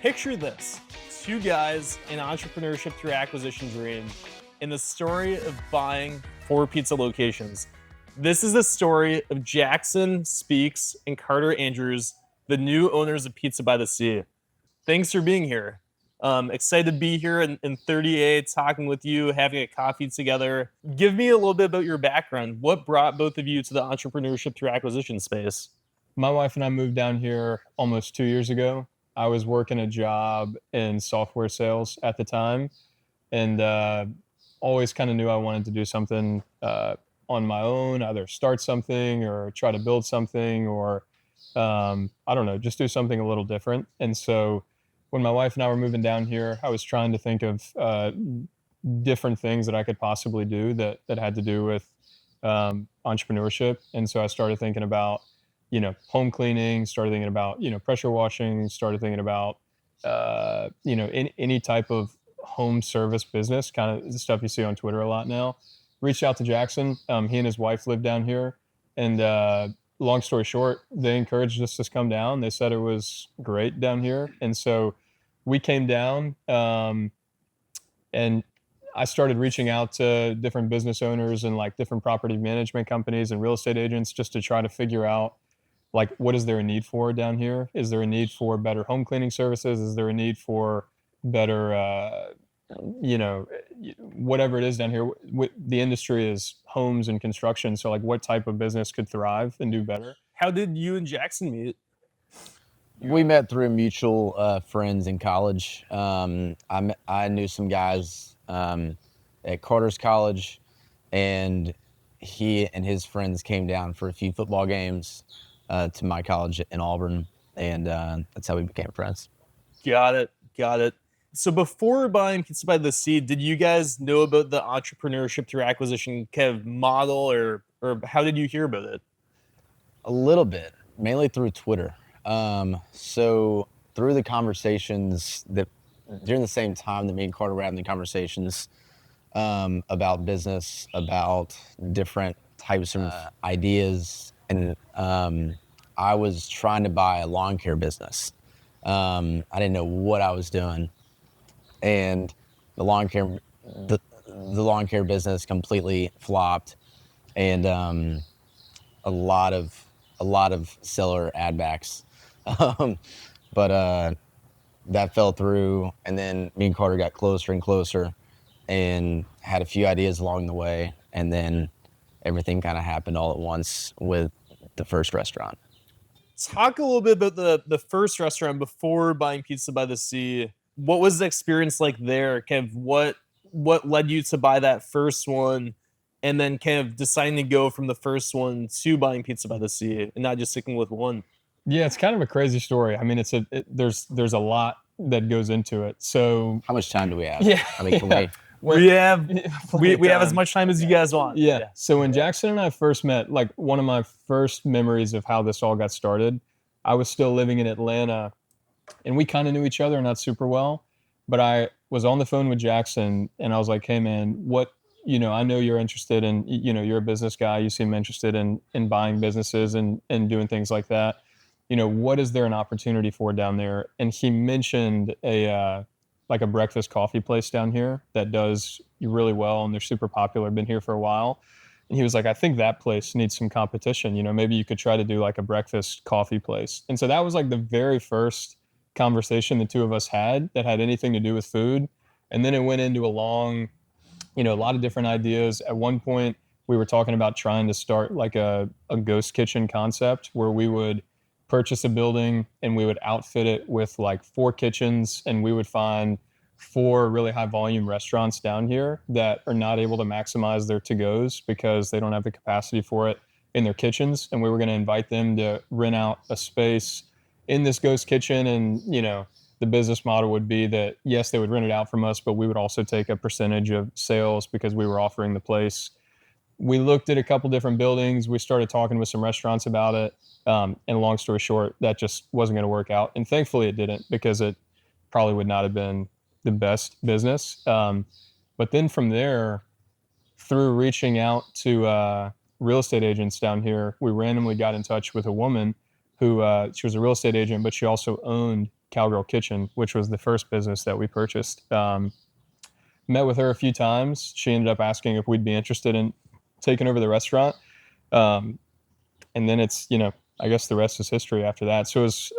Picture this, two guys in entrepreneurship through acquisition dream in the story of buying 4 pizza locations. This is the story of Jackson Speaks and Carter Andrews, the new owners of Pizza by the Sea. Thanks for being here. Excited to be here in 38, talking with you, having a coffee together. Give me a little bit about your background. What brought both of you to the entrepreneurship through acquisition space? My wife and I moved down here almost 2 years ago. I was working a job in software sales at the time, and always kind of knew I wanted to do something on my own, either start something or try to build something, or I don't know, just do something a little different. And so when my wife and I were moving down here, I was trying to think of different things that I could possibly do that had to do with entrepreneurship. And so I started thinking about home cleaning, started thinking about, pressure washing, started thinking about, any type of home service business, kind of the stuff you see on Twitter a lot now. Reached out to Jackson. He and his wife live down here. And long story short, they encouraged us to come down. They said it was great down here. And so we came down and I started reaching out to different business owners and like different property management companies and real estate agents just to try to figure out, like, what is there a need for down here? Is there a need for better home cleaning services? Is there a need for better, whatever it is down here? The industry is homes and construction. So like what type of business could thrive and do better? How did you and Jackson meet? We met through mutual friends in college. I knew some guys at Carter's college, and he and his friends came down for a few football games to my college in Auburn, and that's how we became friends. Got it. So before buying Pizza by the Sea, did you guys know about the entrepreneurship through acquisition kind of model, or how did you hear about it? A little bit, mainly through Twitter. So through the conversations that during the same time that me and Carter were having the conversations about business, about different types of ideas, and I was trying to buy a lawn care business. I didn't know what I was doing, and the lawn care business completely flopped, and a lot of seller ad backs, but that fell through. And then me and Carter got closer and closer, and had a few ideas along the way, and then everything kind of happened all at once with the first restaurant. Talk a little bit about the first restaurant before buying Pizza by the Sea. What was the experience like there? Kind of what led you to buy that first one, and then kind of deciding to go from the first one to buying Pizza by the Sea and not just sticking with one? Yeah, it's kind of a crazy story. I mean, there's a lot that goes into it. So How much time do we have? Yeah, I mean, can We have as much time as you guys want. Yeah. So when Jackson and I first met, like one of my first memories of how this all got started, I was still living in Atlanta, and we kind of knew each other, not super well, but I was on the phone with Jackson, and I was like, hey man, I know you're interested in, you're a business guy. You seem interested in buying businesses and doing things like that. What is there an opportunity for down there? And he mentioned a breakfast coffee place down here that does really well, and they're super popular, been here for a while. And he was like, I think that place needs some competition. Maybe you could try to do like a breakfast coffee place. And so that was like the very first conversation the two of us had that had anything to do with food. And then it went into a long, a lot of different ideas. At one point, we were talking about trying to start like a ghost kitchen concept where we would purchase a building and we would outfit it with like 4 kitchens, and we would find 4 really high volume restaurants down here that are not able to maximize their to-goes because they don't have the capacity for it in their kitchens. And we were going to invite them to rent out a space in this ghost kitchen. And, the business model would be that, yes, they would rent it out from us, but we would also take a percentage of sales because we were offering the place. We looked at a couple different buildings. We started talking with some restaurants about it. And long story short, that just wasn't going to work out. And thankfully it didn't, because it probably would not have been the best business. But then from there, through reaching out to real estate agents down here, we randomly got in touch with a woman who, she was a real estate agent, but she also owned Cowgirl Kitchen, which was the first business that we purchased. Met with her a few times. She ended up asking if we'd be interested in taking over the restaurant. And then it's, I guess the rest is history after that. So it was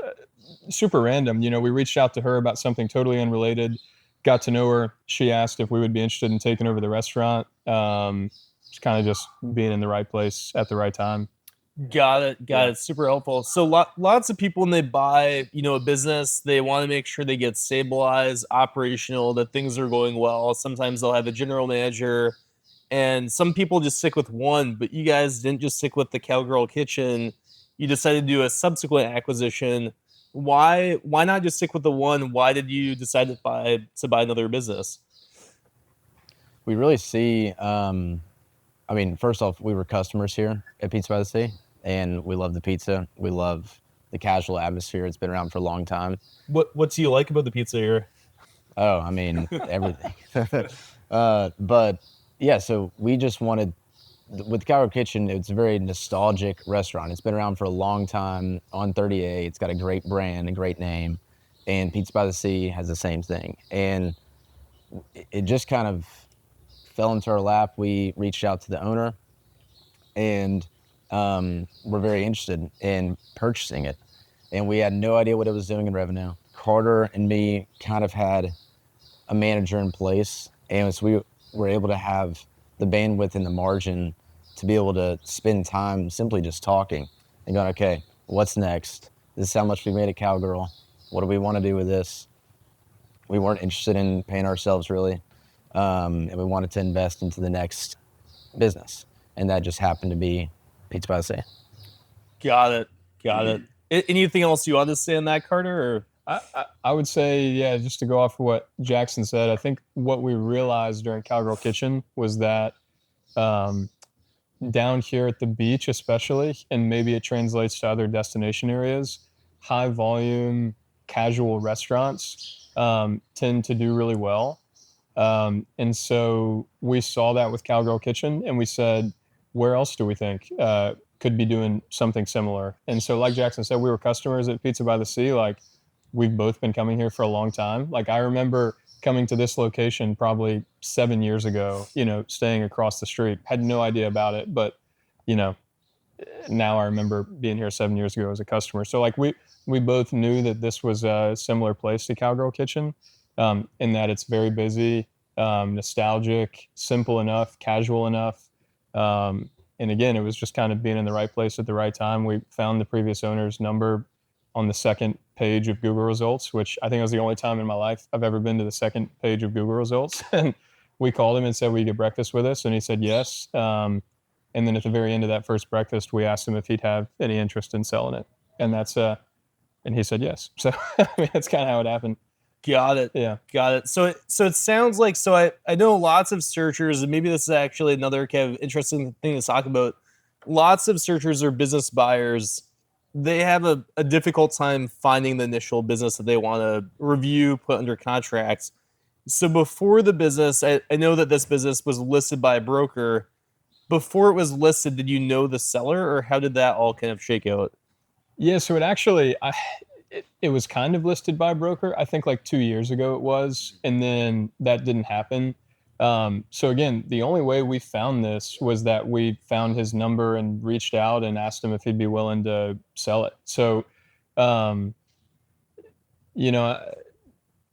super random. We reached out to her about something totally unrelated, got to know her. She asked if we would be interested in taking over the restaurant. It's kind of just being in the right place at the right time. Got it. Super helpful. So lots of people, when they buy, a business, they want to make sure they get stabilized, operational, that things are going well. Sometimes they'll have a general manager, and some people just stick with one, but you guys didn't just stick with the Cowgirl Kitchen. You decided to do a subsequent acquisition. Why not just stick with the one? Why did you decide to buy another business? We really see, first off, we were customers here at Pizza by the Sea, and we love the pizza. We love the casual atmosphere. It's been around for a long time. What do you like about the pizza here? Oh, everything. But yeah, so we just wanted, with Cowgirl Kitchen, it's a very nostalgic restaurant. It's been around for a long time on 30A. It's got a great brand, a great name, and Pizza by the Sea has the same thing. And it just kind of fell into our lap. We reached out to the owner, and we're very interested in purchasing it. And we had no idea what it was doing in revenue. Carter and me kind of had a manager in place, and so we were able to have the bandwidth and the margin to be able to spend time simply just talking and going, okay, what's next? This is how much we made at Cowgirl. What do we want to do with this? We weren't interested in paying ourselves, really. And we wanted to invest into the next business. And that just happened to be Pizza by the Sea. Got it. Anything else you want to say on that, Carter? Or? I would say, yeah, just to go off of what Jackson said, I think what we realized during Cowgirl Kitchen was that down here at the beach especially, and maybe it translates to other destination areas, high volume, casual restaurants tend to do really well. And so we saw that with Cowgirl Kitchen, and we said, where else do we think could be doing something similar? And so like Jackson said, we were customers at Pizza by the Sea. Like, we've both been coming here for a long time. Like, I remember coming to this location probably 7 years ago, staying across the street. Had no idea about it, but, now I remember being here 7 years ago as a customer. So like we both knew that this was a similar place to Cowgirl Kitchen, in that it's very busy, nostalgic, simple enough, casual enough. And again, it was just kind of being in the right place at the right time. We found the previous owner's number on the second page of Google results, which I think was the only time in my life I've ever been to the second page of Google results. And we called him and said, will you get breakfast with us? And he said yes. And then at the very end of that first breakfast, we asked him if he'd have any interest in selling it. And and he said yes. So that's kind of how it happened. Got it. Yeah. Got it. So it sounds like, I know lots of searchers, and maybe this is actually another kind of interesting thing to talk about. Lots of searchers or business buyers, they have a difficult time finding the initial business that they want to review, put under contracts. So before the business, I know that this business was listed by a broker. Before it was listed, did you know the seller, or how did that all kind of shake out? Yeah, so it actually, it was kind of listed by a broker. I think like 2 years ago it was, and then that didn't happen. So again, the only way we found this was that we found his number and reached out and asked him if he'd be willing to sell it. So,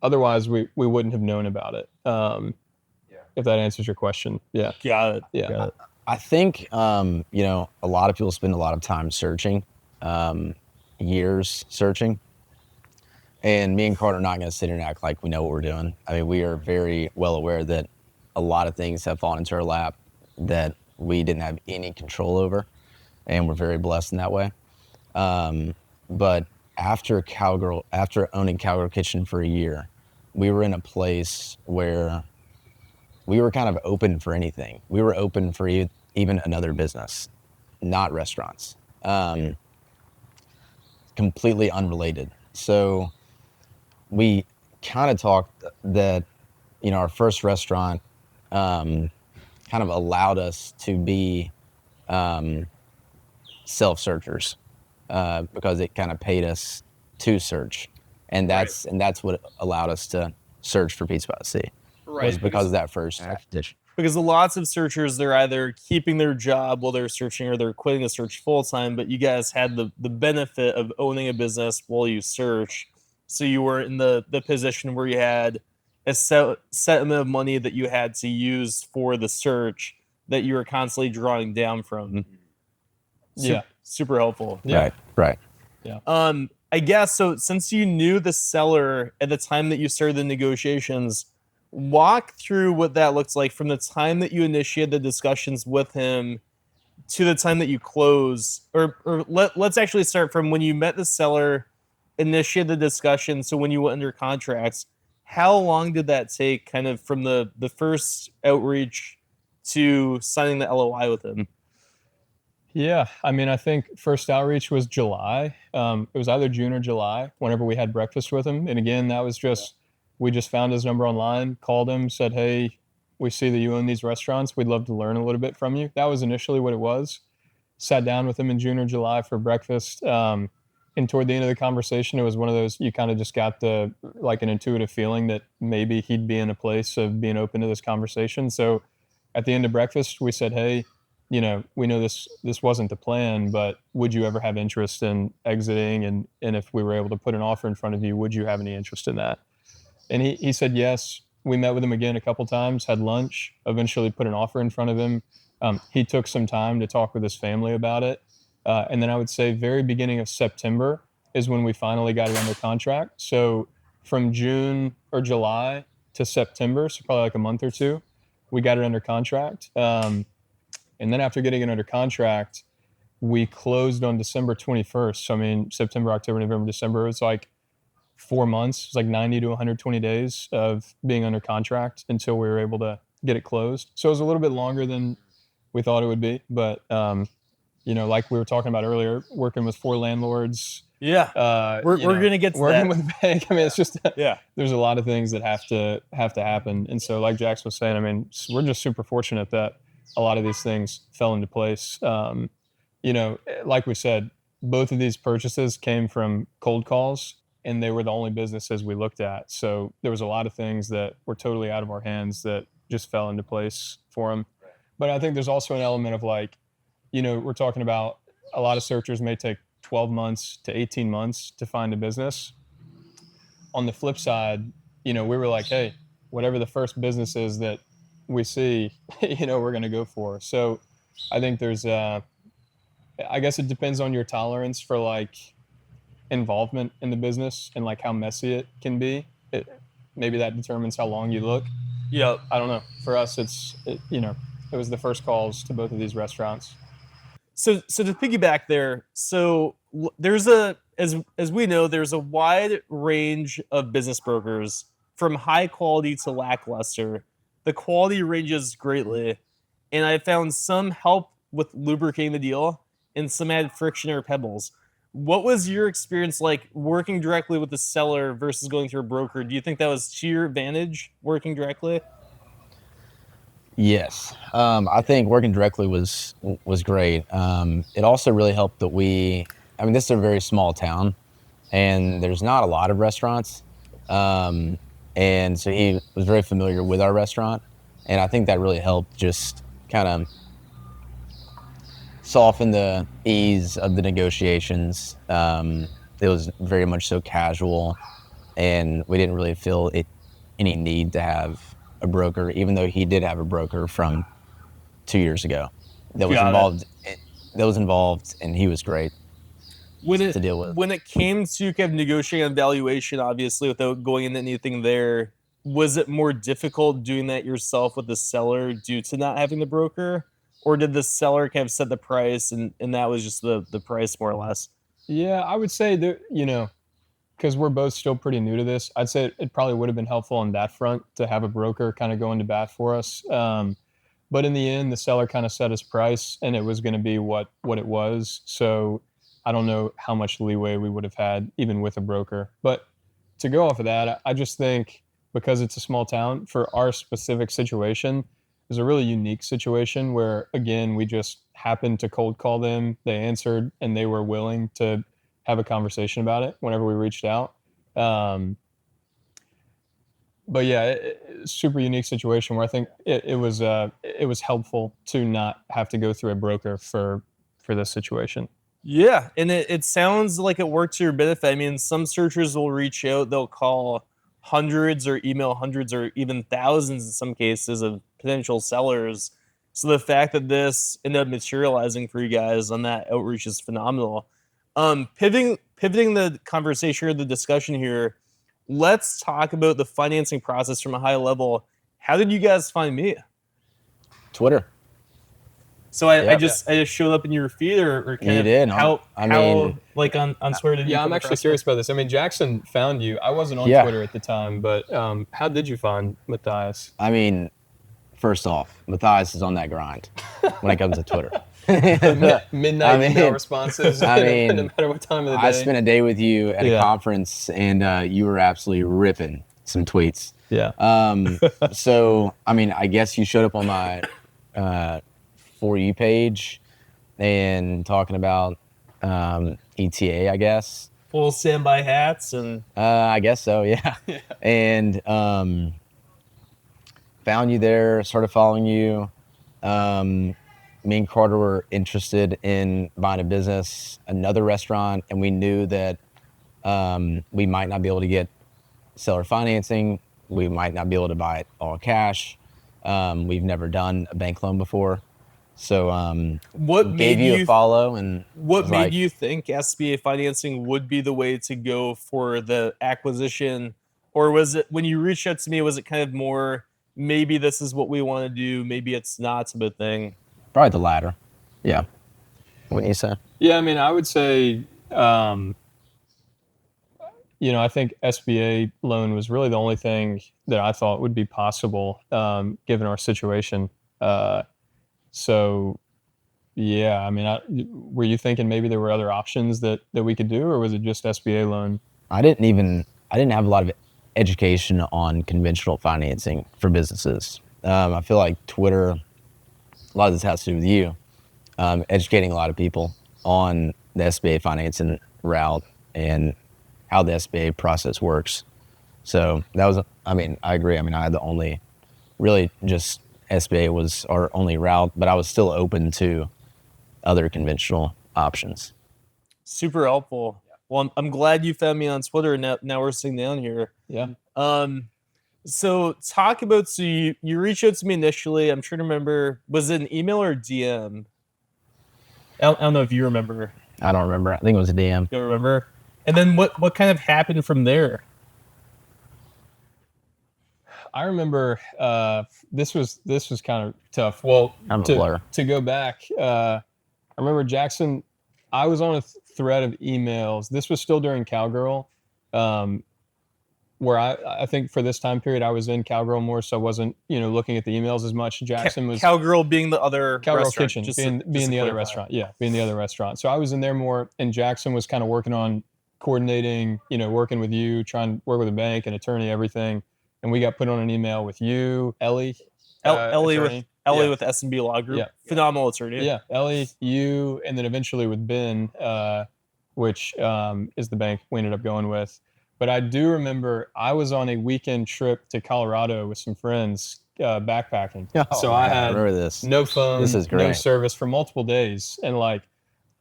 otherwise we wouldn't have known about it. If that answers your question. Yeah. Got it. Yeah. Got it. I think, a lot of people spend a lot of time searching, years searching. And me and Carter are not going to sit here and act like we know what we're doing. I mean, we are very well aware that a lot of things have fallen into our lap that we didn't have any control over, and we're very blessed in that way. But after owning Cowgirl Kitchen for a year, we were in a place where we were kind of open for anything. We were open for even another business, not restaurants, completely unrelated. So we kind of talked that, our first restaurant kind of allowed us to be self-searchers because it kind of paid us to search. and that's what allowed us to search for Pizza by the Sea. Was because of that first acquisition. Because lots of searchers, they're either keeping their job while they're searching or they're quitting the search full time. But you guys had the benefit of owning a business while you search. So you were in the position where you had a set amount of money that you had to use for the search that you were constantly drawing down from. Yeah. Super helpful. Yeah. Right. Yeah. I guess so. Since you knew the seller at the time that you started the negotiations, walk through what that looks like from the time that you initiated the discussions with him to the time that you close. Or let's actually start from when you met the seller, initiated the discussion. So when you went under contracts, how long did that take, kind of from the first outreach to signing the LOI with him? Yeah, I mean, I think first outreach was July. It was either June or July whenever we had breakfast with him. And again, that was just, we just found his number online, called him, said, hey, we see that you own these restaurants. We'd love to learn a little bit from you. That was initially what it was. Sat down with him in June or July for breakfast. And toward the end of the conversation, it was one of those, you kind of just got like an intuitive feeling that maybe he'd be in a place of being open to this conversation. So at the end of breakfast, we said, hey, we know this wasn't the plan, but would you ever have interest in exiting? And if we were able to put an offer in front of you, would you have any interest in that? And he said yes. We met with him again a couple times, had lunch, eventually put an offer in front of him. He took some time to talk with his family about it. And then I would say very beginning of September is when we finally got it under contract. So from June or July to September, so probably like a month or two, we got it under contract. And then after getting it under contract, we closed on December 21st. So I mean, September, October, November, December, it's like 4 months. It's like 90 to 120 days of being under contract until we were able to get it closed. So it was a little bit longer than we thought it would be. But, like we were talking about earlier, working with 4 landlords. Yeah, we're going to get to working that. with the bank. I mean, it's just, there's a lot of things that have to happen. And so like Jax was saying, I mean, we're just super fortunate that a lot of these things fell into place. Like we said, both of these purchases came from cold calls, and they were the only businesses we looked at. So there was a lot of things that were totally out of our hands that just fell into place for them. But I think there's also an element of we're talking about a lot of searchers may take 12 months to 18 months to find a business. On the flip side, we were like, hey, whatever the first business is that we see, we're going to go for. So I think there's, I guess it depends on your tolerance for involvement in the business and how messy it can be. Maybe that determines how long you look. Yeah. I don't know. For us, it was the first calls to both of these restaurants. So to piggyback there, there's as we know, there's a wide range of business brokers from high quality to lackluster. The quality ranges greatly, and I found some help with lubricating the deal and some add friction or pebbles. What was your experience like working directly with the seller versus going through a broker? Do you think that was to your advantage working directly? Yes, I think working directly was great. It also really helped that this is a very small town, and there's not a lot of restaurants, and so he was very familiar with our restaurant, and I think that really helped just kind of soften the ease of the negotiations. It was very much so casual, and we didn't really feel any need to have a broker, even though he did have a broker from 2 years ago that was involved, and he was great to deal with. When it came to kind of negotiating on valuation, obviously without going into anything there, was it more difficult doing that yourself with the seller due to not having the broker? Or did the seller kind of set the price and that was just the price more or less? Yeah, I would say that, because we're both still pretty new to this, I'd say it probably would have been helpful on that front to have a broker kind of go into bat for us. But in the end, the seller kind of set his price, and it was going to be what it was. So I don't know how much leeway we would have had even with a broker. But to go off of that, I just think because it's a small town, for our specific situation, it was a really unique situation where, again, we just happened to cold call them. They answered, and they were willing to have a conversation about it whenever we reached out. But yeah, super unique situation where I think it was helpful to not have to go through a broker for this situation. Yeah, and it sounds like it worked to your benefit. I mean, some searchers will reach out, they'll call hundreds or email hundreds or even thousands in some cases of potential sellers. So the fact that this ended up materializing for you guys on that outreach is phenomenal. Pivoting the conversation or the discussion here, let's talk about the financing process from a high level. How did you guys find me? Twitter. So I just showed up in your feed, or kind You of did. how like on Twitter did you? Yeah, I'm come actually across curious about this. I mean, Jackson found you. I wasn't on Twitter at the time, but how did you find Matthias? I mean, first off, Matthias is on that grind when it comes to Twitter. Midnight email responses. I mean, no matter what time of the day. I spent a day with you at a conference, and you were absolutely ripping some tweets. Yeah. So, I mean, I guess you showed up on my For You page and talking about ETA, I guess. full standby hats and I guess so, yeah. And found you there, started following you. Me and Carter were interested in buying a business, another restaurant, and we knew that we might not be able to get seller financing. We might not be able to buy it all cash. We've never done a bank loan before. So what gave made you a follow, and what made you think SBA financing would be the way to go for the acquisition? Or was it, when you reached out to me, was it kind of more, maybe this is what we want to do, maybe it's not type of thing? Probably the latter. Yeah. What do you say? Yeah, I mean, I would say, I think SBA loan was really the only thing that I thought would be possible given our situation. So, yeah, I mean, were you thinking maybe there were other options that we could do, or was it just SBA loan? I didn't have a lot of education on conventional financing for businesses. I feel like Twitter, a lot of this has to do with you, educating a lot of people on the SBA financing route and how the SBA process works. So that was, I mean, I agree. I mean, I had the only, really just SBA was our only route, but I was still open to other conventional options. Super helpful. Well, I'm glad you found me on Twitter, and now we're sitting down here. Yeah. So talk about, so you reached out to me initially. I'm trying to remember, was it an email or a DM? I don't know if you remember. I don't remember. I think it was a DM. You don't remember? And then what kind of happened from there? I remember this was kind of tough. Well, to go back, I remember Jackson. I was on a thread of emails. This was still during Cowgirl, where I think for this time period I was in Cowgirl more, so I wasn't looking at the emails as much. Jackson was Cowgirl being the other Cowgirl restaurant, Kitchen, being the other restaurant. Yeah, being the other restaurant. So I was in there more, and Jackson was kind of working on coordinating, working with you, trying to work with a bank, an attorney, everything. And we got put on an email with you, Ellie. Ellie with S&B Law Group. Yeah. Phenomenal attorney. Yeah, Ellie, you, and then eventually with Ben, which is the bank we ended up going with. But I do remember I was on a weekend trip to Colorado with some friends backpacking. So I had no phone, no service for multiple days. And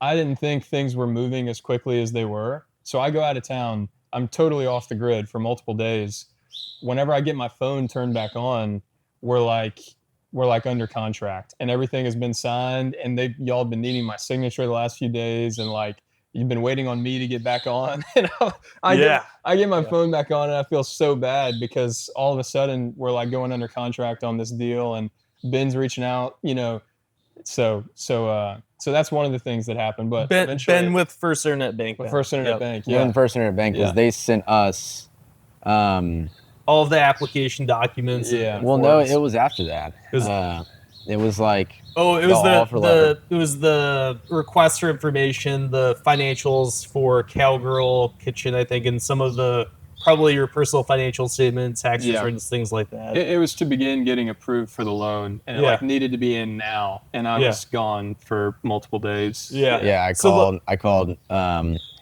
I didn't think things were moving as quickly as they were. So I go out of town. I'm totally off the grid for multiple days. Whenever I get my phone turned back on, we're under contract and everything has been signed, and y'all have been needing my signature the last few days, and you've been waiting on me to get back on. And I get my phone back on, and I feel so bad because all of a sudden we're going under contract on this deal, and Ben's reaching out, So that's one of the things that happened. But Ben with First Internet Bank. First Internet Bank. Yeah. When First Internet Bank was, they sent us all of the application documents. Yeah. Well, no, it was after that. It was like it was the request for information, the financials for Cowgirl Kitchen, I think, and some of the probably your personal financial statements, tax returns, things like that. It was to begin getting approved for the loan, and it needed to be in now, and I was gone for multiple days. I called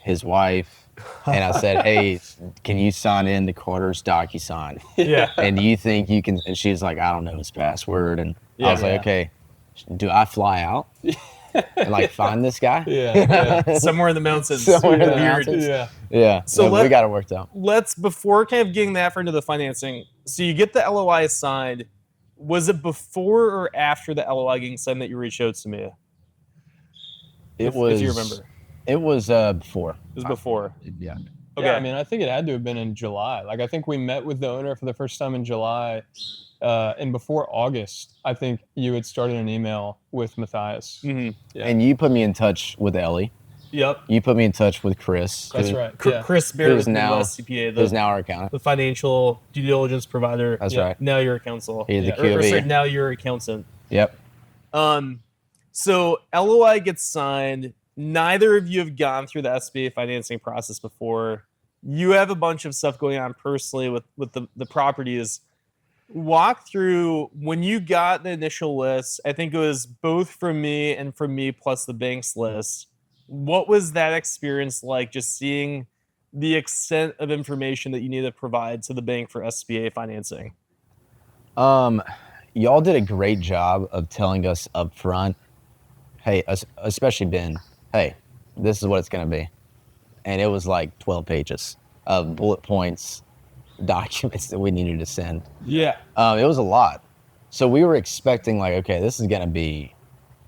his wife, and I said, "Hey, can you sign in to Carter's DocuSign? Yeah. And you think you can?" And she's like, "I don't know his password." And I was Yeah. like, "Okay, do I fly out and like find this guy?" Yeah. Somewhere in the mountains. Somewhere in the Weird. mountains. Yeah. Yeah. So So we got it worked out. Let's, before kind of getting that far into the financing, so you get the LOI signed. Was it before or after the LOI getting signed that you reached out to me? If you remember. It was before. It was before. Yeah. Okay. Yeah, I mean, I think it had to have been in July. Like, I think we met with the owner for the first time in July. And before August, I think you had started an email with Matthias. Mm-hmm. Yeah. And you put me in touch with Ellie. Yep. You put me in touch with Chris. That's who- right. Yeah. Chris Bear Who's with now- Midwest CPA, Who's now our accountant. the financial due diligence provider. That's Yeah. right. Now you're a counsel. He's the Yeah. Or QB. sorry, now you're a accountant. Yep. So LOI gets signed. Neither of you have gone through the SBA financing process before. You have a bunch of stuff going on personally with the properties. Walk through when you got the initial list. I think it was both from me and from me plus the bank's list. What was that experience like, just seeing the extent of information that you need to provide to the bank for SBA financing? Y'all did a great job of telling us up front, hey, especially Ben, hey, this is what it's going to be. And it was like 12 pages of bullet points, documents that we needed to send. Yeah. It was a lot. So we were expecting like, okay, this is going to be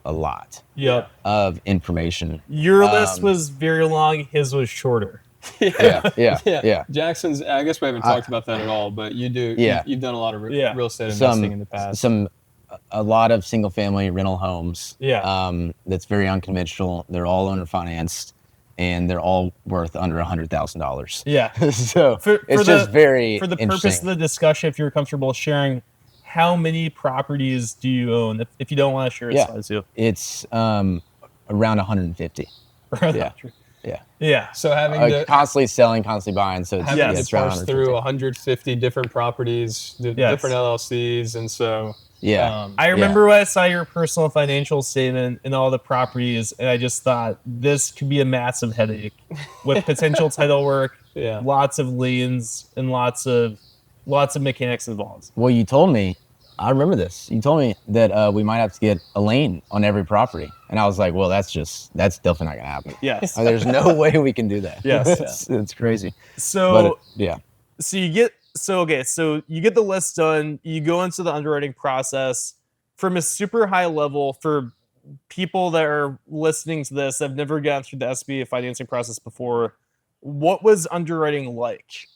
a lot Yep. of information. Your list was very long. His was shorter. Yeah. Jackson's, I guess we haven't talked about that at all, but you do. Yeah. You've done a lot of Yeah. real estate investing in the past. A lot of single family rental homes. Yeah. That's very unconventional. They're all owner financed and they're all worth under $100,000. Yeah. So For it's just very for the interesting. purpose of the discussion, if you're comfortable sharing, how many properties do you own? If you don't want to share, it's fine too. It's around 150. Yeah. Yeah. So having to Constantly selling, constantly buying. So it's, having Yes. to it's around parse 150. through 150 different properties, different LLCs, and so Yeah. I remember when I saw your personal financial statement and all the properties, and I just thought this could be a massive headache with potential title work, yeah. lots of liens, and lots of mechanics involved. Well, you told me, I remember this. You told me that we might have to get a lien on every property. And I was like, well, that's definitely not going to happen. Yes. There's no way we can do that. Yes. It's crazy. So Yeah. So you get the list done, you go into the underwriting process from a super high level. For people that are listening to this that have never gone through the SBA financing process before, what was underwriting like?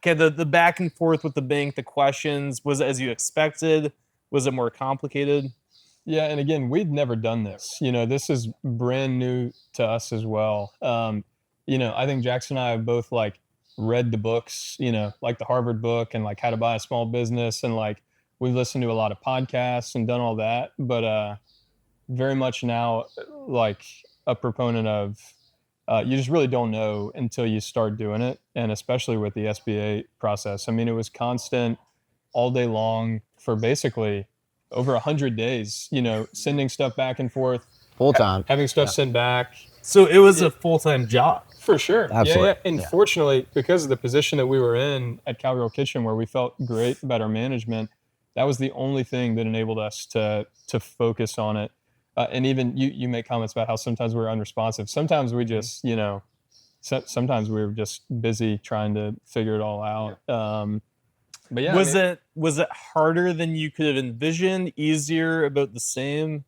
Okay, the back and forth with the bank, the questions, was it as you expected? Was it more complicated? Yeah, and again, we'd never done this. This is brand new to us as well. I think Jackson and I have both like read the books, like the Harvard book and like How to Buy a Small Business, and like we've listened to a lot of podcasts and done all that, but very much now like a proponent of you just really don't know until you start doing it, and especially with the SBA process. I mean, it was constant all day long for basically over 100 days, sending stuff back and forth, Full time. having stuff sent back. So it was a full-time job. For sure. Absolutely. Yeah. And fortunately, because of the position that we were in at Cowgirl Kitchen, where we felt great about our management, that was the only thing that enabled us to focus on it. And even you make comments about how sometimes we're unresponsive. Sometimes we just, sometimes we were just busy trying to figure it all out. But yeah. Was it harder than you could have envisioned? Easier? About the same?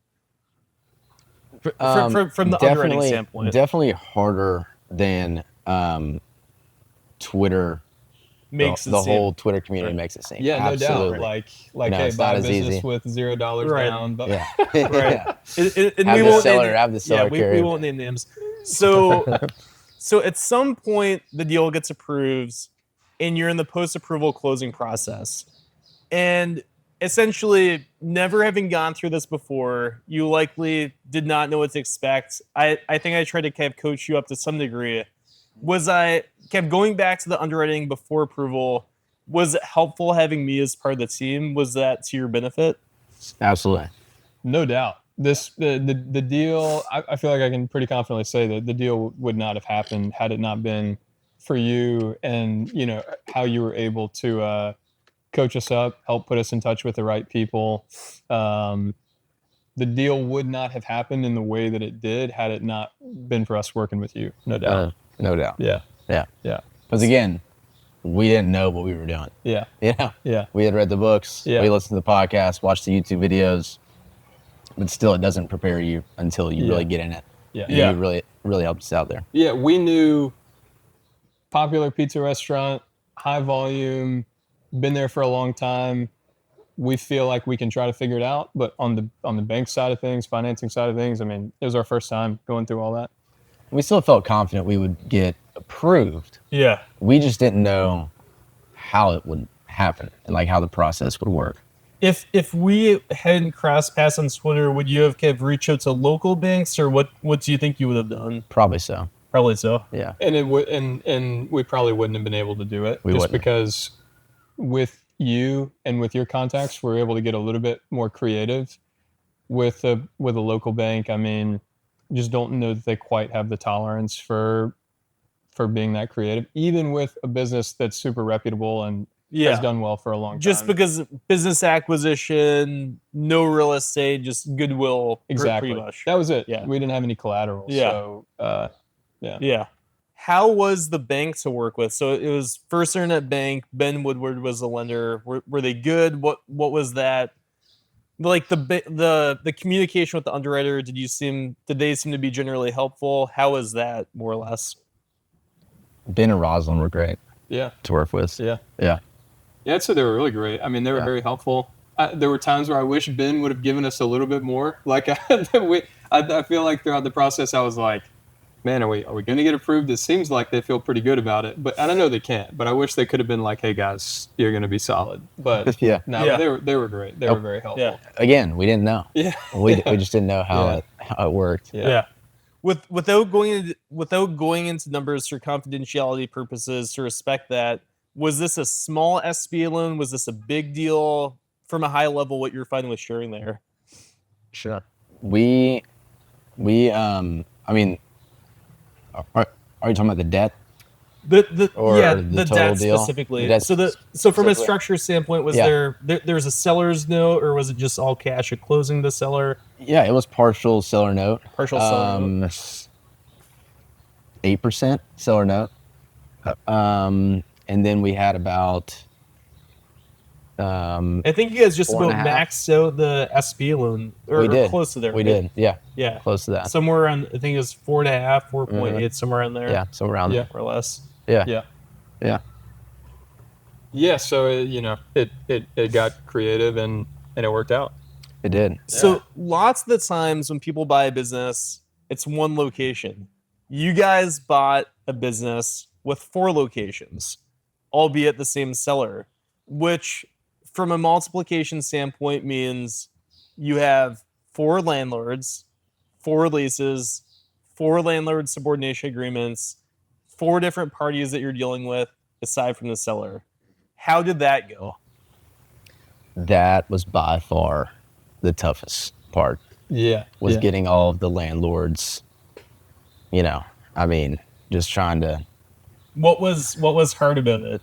From the underwriting standpoint. Definitely harder than Twitter. Makes the whole Twitter community makes it seem. Yeah, no Absolutely. doubt. Like No, hey, it's buy not a as business easy. with $0 Right. down. But Yeah. Right. And Have we the won't seller- name, have the seller we carry. won't name names. So at some point the deal gets approved and you're in the post-approval closing process. And essentially, never having gone through this before, you likely did not know what to expect. I think I tried to kind of coach you up to some degree. Was I kept going back to the underwriting before approval? Was it helpful having me as part of the team? Was that to your benefit? Absolutely. No doubt. The deal, I feel like I can pretty confidently say that the deal would not have happened had it not been for you and, how you were able to coach us up, help put us in touch with the right people. The deal would not have happened in the way that it did had it not been for us working with you, no doubt. No doubt. Yeah. Yeah. Yeah. Because again, we didn't know what we were doing. Yeah. Yeah. We had read the books. Yeah. We listened to the podcast, watched the YouTube videos, but still, it doesn't prepare you until you really get in it. Yeah. And you really helped us out there. Yeah. We knew popular pizza restaurant, high volume, been there for a long time. We feel like we can try to figure it out, but on the bank side of things, financing side of things, I mean, it was our first time going through all that. We still felt confident we would get approved. Yeah. We just didn't know how it would happen and like how the process would work. If we hadn't crossed paths on Twitter, would you have kind of reached out to local banks, or what do you think you would have done? Probably so. Probably so. Yeah. And it would, and we probably wouldn't have been able to do it Wouldn't. because with you and with your contacts, we're able to get a little bit more creative with a local bank. I mean, just don't know that they quite have the tolerance for being that creative, even with a business that's super reputable and has done well for a long time. Just because business acquisition, no real estate, just goodwill. Exactly. Pretty much. That was it. Yeah. We didn't have any collateral. Yeah. So, yeah. Yeah. How was the bank to work with? So it was First Internet Bank. Ben Woodward was the lender. Were they good? What was that? Like the communication with the underwriter, did they seem to be generally helpful? How was that, more or less? Ben and Rosalind were great Yeah. to work with. Yeah. Yeah. Yeah, I'd say they were really great. I mean, they were Yeah. very helpful. There were times where I wish Ben would have given us a little bit more. Like, I feel like throughout the process, I was like, man, are we going to get approved? It seems like they feel pretty good about it, but I don't know they can't. But I wish they could have been like, hey guys, you're going to be solid. But Yeah. no, Yeah. they were great. They were very helpful. Yeah. Again, we didn't know. Yeah. We just didn't know how it worked. Yeah. Without going into numbers for confidentiality purposes, to respect that, was this a small SBA loan? Was this a big deal? From a high level, what you're finding with sharing there? Sure. We I mean, are you talking about the debt? The the total debt deal? specifically. The debt So from a specifically. structure standpoint, was Yeah. there was a seller's note, or was it just all cash at closing the seller? Yeah, it was partial seller note. Partial seller note. 8% seller note. And then we had about I think you guys just about 4.5. maxed out the SBA loan, or, we did. or close to there. We right? did. Yeah. Yeah. Close to that. Somewhere around, I think it was 4.5, 4.8, somewhere in there. Yeah. So around Yeah. More or less. there. Yeah. Yeah. Yeah. So, it got creative and it worked out. It did. So lots of the times when people buy a business, it's one location. You guys bought a business with 4 locations, albeit the same seller, which from a multiplication standpoint means you have 4 landlords, 4 leases, 4 landlord subordination agreements, 4 different parties that you're dealing with aside from the seller. How did that go? That was by far the toughest part. Yeah. Was getting all of the landlords, just trying to What was hard about it?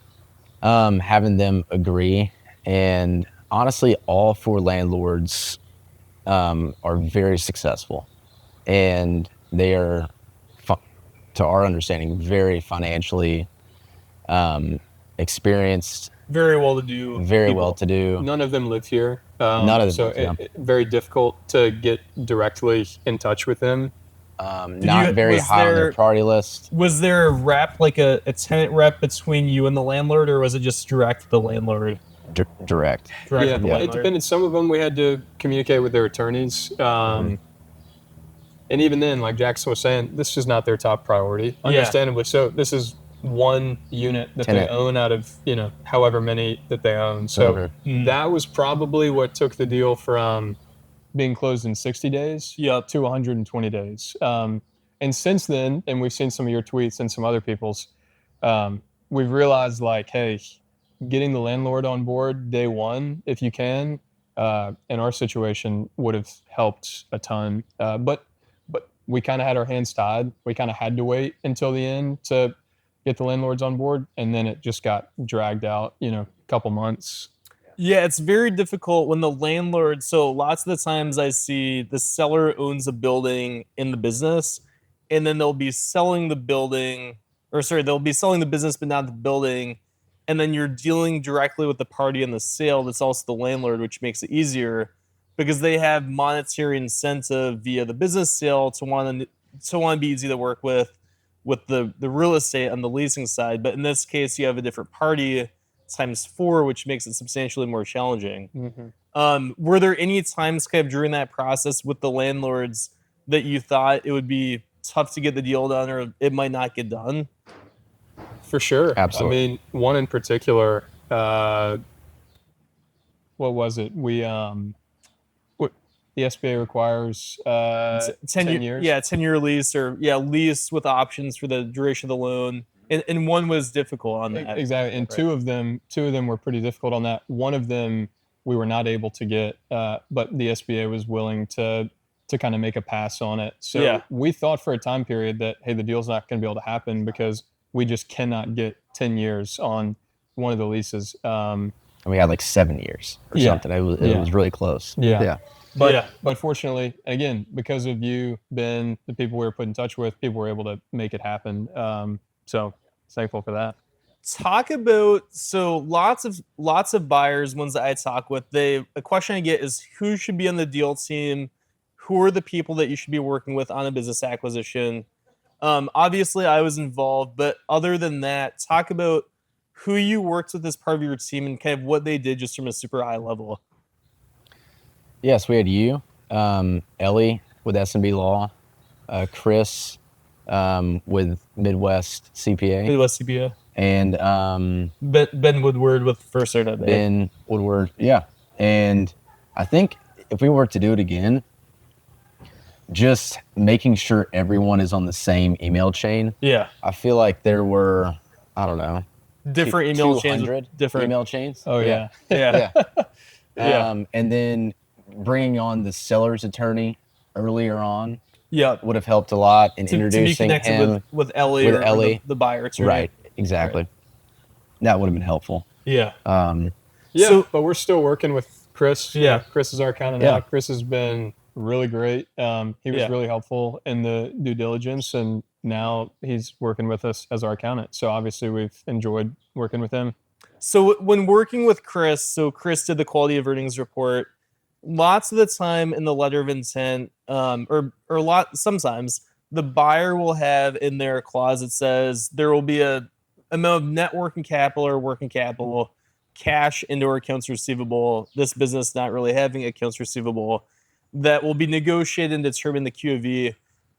having them agree. And honestly, all 4 landlords are very successful, and they are, to our understanding, very financially experienced, Very well to do. very people. well to do. None of them live here. None of them So live here. very difficult to get directly in touch with them. Not very was high on their there- priority list. Was there a rep, like a tenant rep between you and the landlord, or was it just direct to the landlord? Direct. Direct Yeah, to the it landlord? depended. Some of them we had to communicate with their attorneys. And even then, like Jackson was saying, this is not their top priority, understandably so. This is one unit that Tenant. they own out of, however many that they own. So Okay. that was probably what took the deal from being closed in 60 days to 120 days. And since then, and we've seen some of your tweets and some other people's, we've realized like, hey, getting the landlord on board day one, if you can, in our situation would have helped a ton. But we kind of had our hands tied. We kind of had to wait until the end to get the landlords on board, and then it just got dragged out, a couple months. Yeah, it's very difficult when the landlord. So lots of the times I see the seller owns a building in the business, and then they'll be selling the building, or sorry, they'll be selling the business but not the building, and then you're dealing directly with the party in the sale that's also the landlord, which makes it easier because they have monetary incentive via the business sale to want to be easy to work with the real estate on the leasing side. But in this case, you have a different party times 4, which makes it substantially more challenging. Mm-hmm. Were there any times kind of during that process with the landlords that you thought it would be tough to get the deal done or it might not get done? For sure. Absolutely. I mean, one in particular, what was it? The SBA requires 10 years. Yeah, 10-year lease or lease with options for the duration of the loan. And one was difficult on that. Exactly. And right. two of them were pretty difficult on that. One of them we were not able to get, but the SBA was willing to kind of make a pass on it. So we thought for a time period that, hey, the deal's not going to be able to happen because we just cannot get 10 years on one of the leases. And we had like 7 years or something. It was really close. Yeah. But fortunately, again, because of you, Ben, the people we were put in touch with, people were able to make it happen. So thankful for that. Talk about, so lots of buyers, ones that I talk with, a question I get is who should be on the deal team? Who are the people that you should be working with on a business acquisition? Obviously I was involved, but other than that, talk about who you worked with as part of your team and kind of what they did just from a super high level. Yes, we had you, Ellie with S&B Law, Chris with Midwest CPA. And Ben Woodward with First Internet. Ben Woodward, yeah. And I think if we were to do it again, just making sure everyone is on the same email chain. Yeah. I feel like there were, I don't know, different email chains. Different email chains. Oh, yeah. Yeah. And then bringing on the seller's attorney earlier on would have helped a lot in introducing to be connected him with Ellie or the buyer attorney. Right, exactly. Right. That would have been helpful. Yeah. But we're still working with Chris. Yeah. Chris is our accountant now. Chris has been really great. He was really helpful in the due diligence, and now he's working with us as our accountant. So obviously we've enjoyed working with him. So when working with Chris, Chris did the quality of earnings report. Lots of the time in the letter of intent, sometimes the buyer will have in their clause it says there will be a amount of net working capital or working capital, cash into our accounts receivable. This business not really having accounts receivable that will be negotiated and determine the QOV.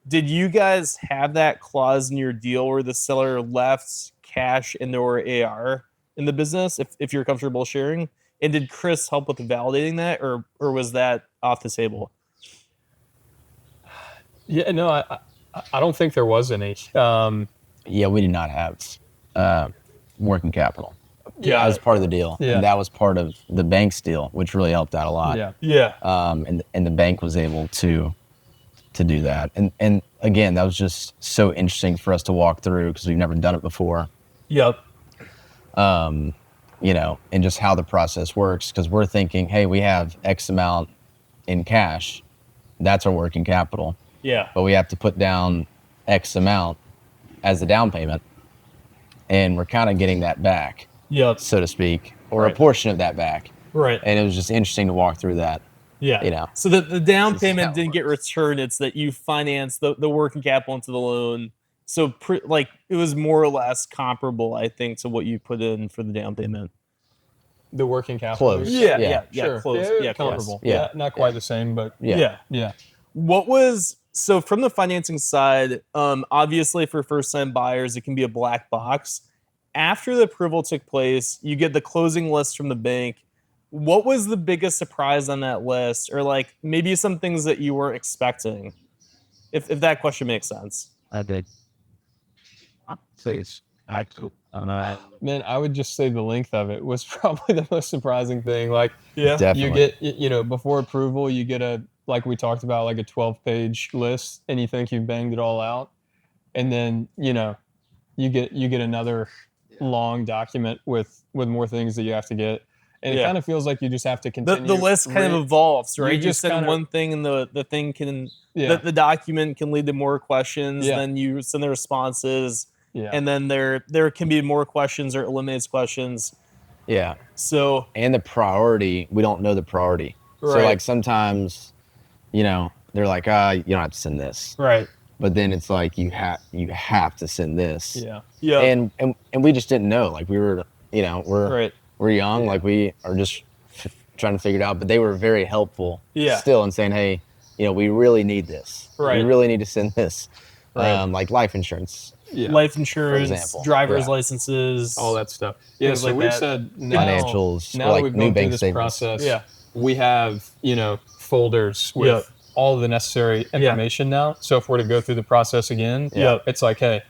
Did you guys have that clause in your deal where the seller left cash into our AR in the business, if you're comfortable sharing? And did Chris help with validating that, or was that off the table? Yeah, no, I don't think there was any. Yeah, we did not have working capital. Yeah, that was part of the deal. Yeah. And that was part of the bank's deal, which really helped out a lot. Yeah. And the bank was able to do that. And again, that was just so interesting for us to walk through because we've never done it before. Yep. And just how the process works, because we're thinking, hey, we have X amount in cash. That's our working capital. Yeah. But we have to put down X amount as the down payment. And we're kind of getting that back, so to speak, or a portion of that back. Right. And it was just interesting to walk through that. Yeah. So the down payment didn't get returned. It's that you financed the working capital into the loan. So it was more or less comparable, I think, to what you put in for the down payment. The working capital. Close. Yeah. Sure. Close. Yeah, comparable. Close. Yeah. Not quite the same, but Yeah. So from the financing side, obviously for first-time buyers, it can be a black box. After the approval took place, you get the closing list from the bank. What was the biggest surprise on that list, or maybe some things that you weren't expecting? If that question makes sense. I did. Please. I don't know. Man, I would just say the length of it was probably the most surprising thing. Like, Yeah. Definitely. you get, before approval, you get like we talked about, like a 12-page list, and you think you've banged it all out. And then, you get another long document with more things that you have to get. And it kind of feels like you just have to continue. The list kind of evolves, right? You just send kinda- one thing, and the thing can Yeah. the document can lead to more questions. Yeah. Then you send the responses, Yeah. and then there can be more questions or eliminates questions. Yeah. So And the priority, we don't know the priority. So Right. like sometimes, they're like, you don't have to send this. right, But then it's like you have to send this. Yeah. yeah, And we just didn't know. Like we were, right, we're young, like we are just trying to figure it out. But they were very helpful Yeah. still in saying, hey, we really need this. Right. We really need to send this. Right. Like life insurance. Yeah. life insurance, example. driver's Yeah. licenses, All that stuff. Yeah. Things So like we've that. said now, Financials, now or that like we've new gone through bank this statements. process, Yeah. we have, folders with Yeah. all the necessary information now. So if we're to go through the process again, Yeah. it's like, hey,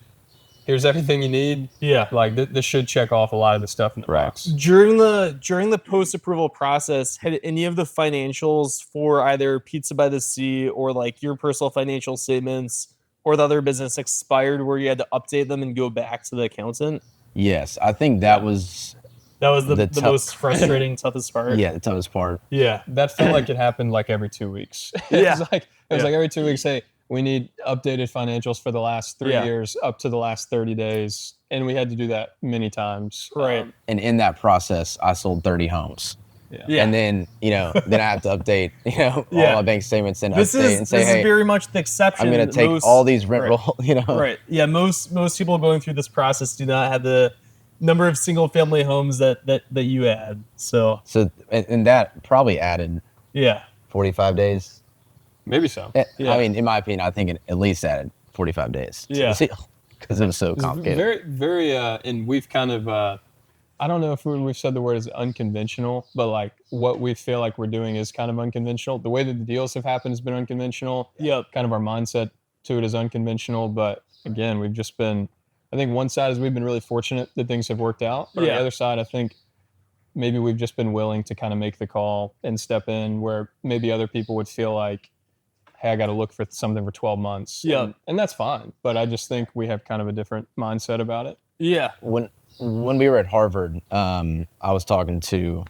here's everything you need. Yeah. Like this should check off a lot of the stuff in the Right. box. During the post approval process, had any of the financials for either Pizza by the Sea or like your personal financial statements or the other business expired where you had to update them and go back to the accountant? Yes, I think that was That was the The most frustrating, toughest part. the toughest part. Yeah. That felt like it happened like every 2 weeks. Yeah. It was like every 2 weeks, hey, we need updated financials for the last 3 Yeah. years up to the last 30 days. And we had to do that many times. Right. And in that process, I sold 30 homes. Yeah. And then, then I have to update, all Yeah. my bank statements and This update and say, is hey, very much the exception. I'm going to take all these rent roll, Right. Yeah. Most people going through this process do not have the number of single family homes that you had. So So, and that probably added yeah. 45 days. Maybe so. Yeah. I mean, in my opinion, I think it at least added 45 days. Yeah. Because it was so complicated. Very, very, and we've kind of, I don't know if we've said the word is unconventional, but like what we feel like we're doing is kind of unconventional. The way that the deals have happened has been unconventional. Yep. Kind of our mindset to it is unconventional. But again, we've just been, I think one side is we've been really fortunate that things have worked out. But on Yeah. the other side, I think maybe we've just been willing to kind of make the call and step in where maybe other people would feel like, hey, I got to look for something for 12 months. Yeah. And that's fine. But I just think we have kind of a different mindset about it. Yeah. When we were at Harvard, I was talking to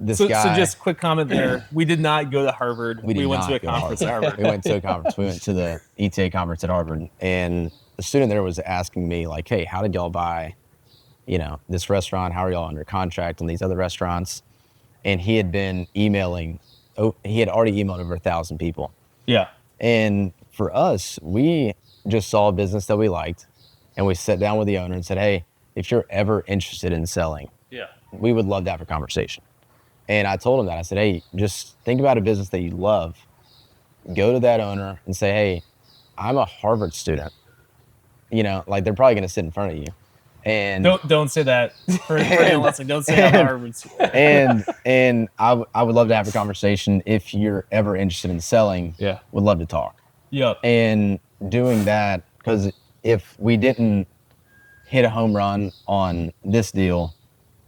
this guy. So just quick comment there. We did not go to Harvard. We did went not to a go to conference at Harvard. We went to a conference. We went to the ETA conference at Harvard, and the student there was asking me like, "Hey, how did y'all buy, this restaurant? How are y'all under contract on these other restaurants?" And he had been emailing. Oh, he had already emailed over 1,000 people. Yeah. And for us, we just saw a business that we liked, and we sat down with the owner and said, "Hey, if you're ever interested in selling, Yeah. we would love to have a conversation." And I told him that. I said, "Hey, just think about a business that you love. Go to that owner and say, hey, I'm a Harvard student. Like they're probably going to sit in front of you. And Don't say that. For anyone listening, don't say I'm a Harvard student. and I would love to have a conversation if you're ever interested in selling. Yeah. Would love to talk." Yep. And doing that, because if we didn't hit a home run on this deal,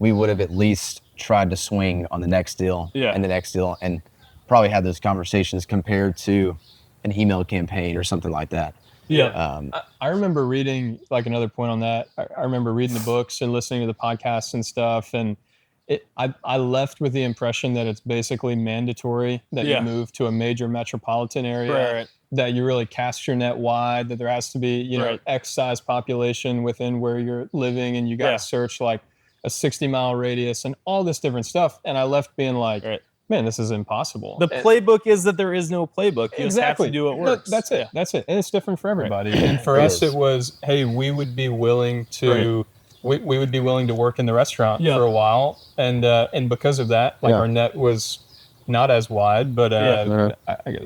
we would have at least tried to swing on the next deal and the next deal, and probably had those conversations compared to an email campaign or something like that. Yeah. I remember reading, like another point on that, I remember reading the books and listening to the podcasts and stuff, and I left with the impression that it's basically mandatory that you move to a major metropolitan area, Right. that you really cast your net wide, that there has to be, Right. X size population within where you're living, and you got to search like a 60-mile radius and all this different stuff. And I left being like, man, this is impossible. The playbook is that there is no playbook. You just have Exactly. to do what works. That's it. That's it. And it's different for everybody. And for us, it was, hey, we would be willing to, we would be willing to work in the restaurant for a while. And because of that, like our net was not as wide, but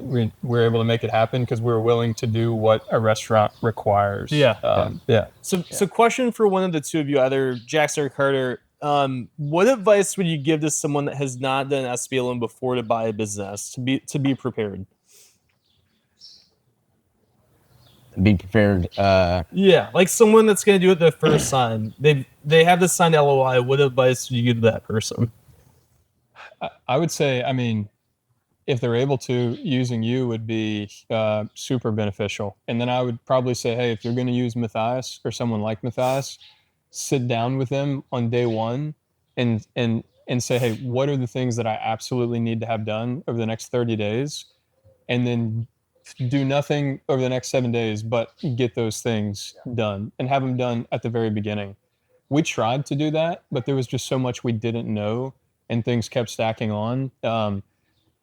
we were able to make it happen because we were willing to do what a restaurant requires. So question for one of the two of you, either Jackson or Carter. What advice would you give to someone that has not done SBA loan before to buy a business to be prepared? be prepared. Yeah, like someone that's going to do it the first time. They have the signed LOI. What advice would you give to that person? I would say, I mean, if they're able to, using you would be super beneficial. And then I would probably say, hey, if you're going to use Matthias or someone like Matthias, sit down with them on day one and say, hey, what are the things that I absolutely need to have done over the next 30 days? And then do nothing over the next 7 days, but get those things done and have them done at the very beginning. We tried to do that, but there was just so much we didn't know and things kept stacking on.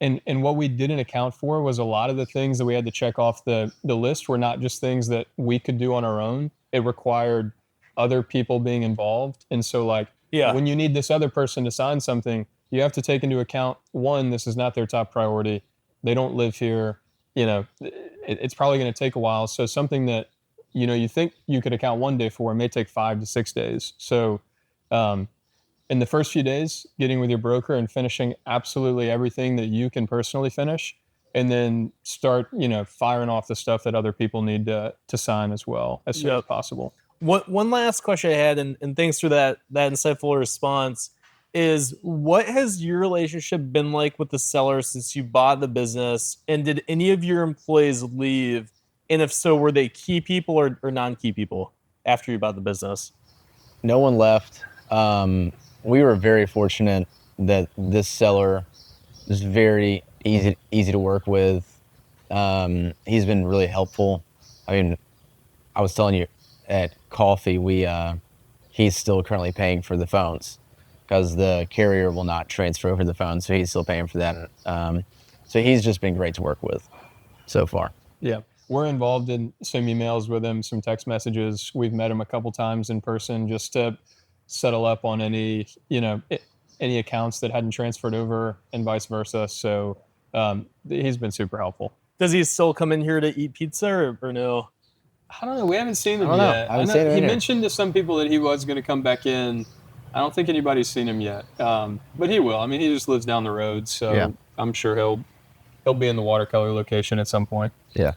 And what we didn't account for was a lot of the things that we had to check off the list were not just things that we could do on our own. It required other people being involved. And so like when you need this other person to sign something, you have to take into account, one, this is not their top priority. They don't live here. You know, it's probably going to take a while. So something that, you know, you think you could account one day for may take 5 to 6 days. So in the first few days, getting with your broker and finishing absolutely everything that you can personally finish, and then start, you know, firing off the stuff that other people need to sign as well as soon as possible. One last question I had, and thanks for that insightful response, is what has your relationship been like with the seller since you bought the business? And did any of your employees leave? And if so, were they key people or non-key people after you bought the business? No one left. We were very fortunate that this seller is very easy to work with. He's been really helpful. I mean, I was telling you at coffee, he's still currently paying for the phones because the carrier will not transfer over the phone, so he's still paying for that. So he's just been great to work with so far. Yeah. We're involved in some emails with him, some text messages. We've met him a couple times in person just to settle up on any, you know, any accounts that hadn't transferred over and vice versa. So he's been super helpful. Does he still come in here to eat pizza or no? I don't know. We haven't seen him I don't know. yet. I haven't seen him he either. mentioned to some people that he was going to come back in. I don't think anybody's seen him yet, but he will. I mean, he just lives down the road, so I'm sure he'll be in the watercolor location at some point. Yeah.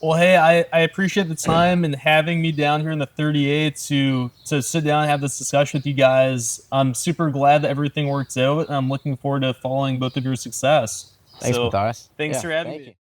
Well, hey, I appreciate the time and having me down here in the 38 to sit down and have this discussion with you guys. I'm super glad that everything worked out, and I'm looking forward to following both of your success. Thanks, Matthias. Thanks for having me.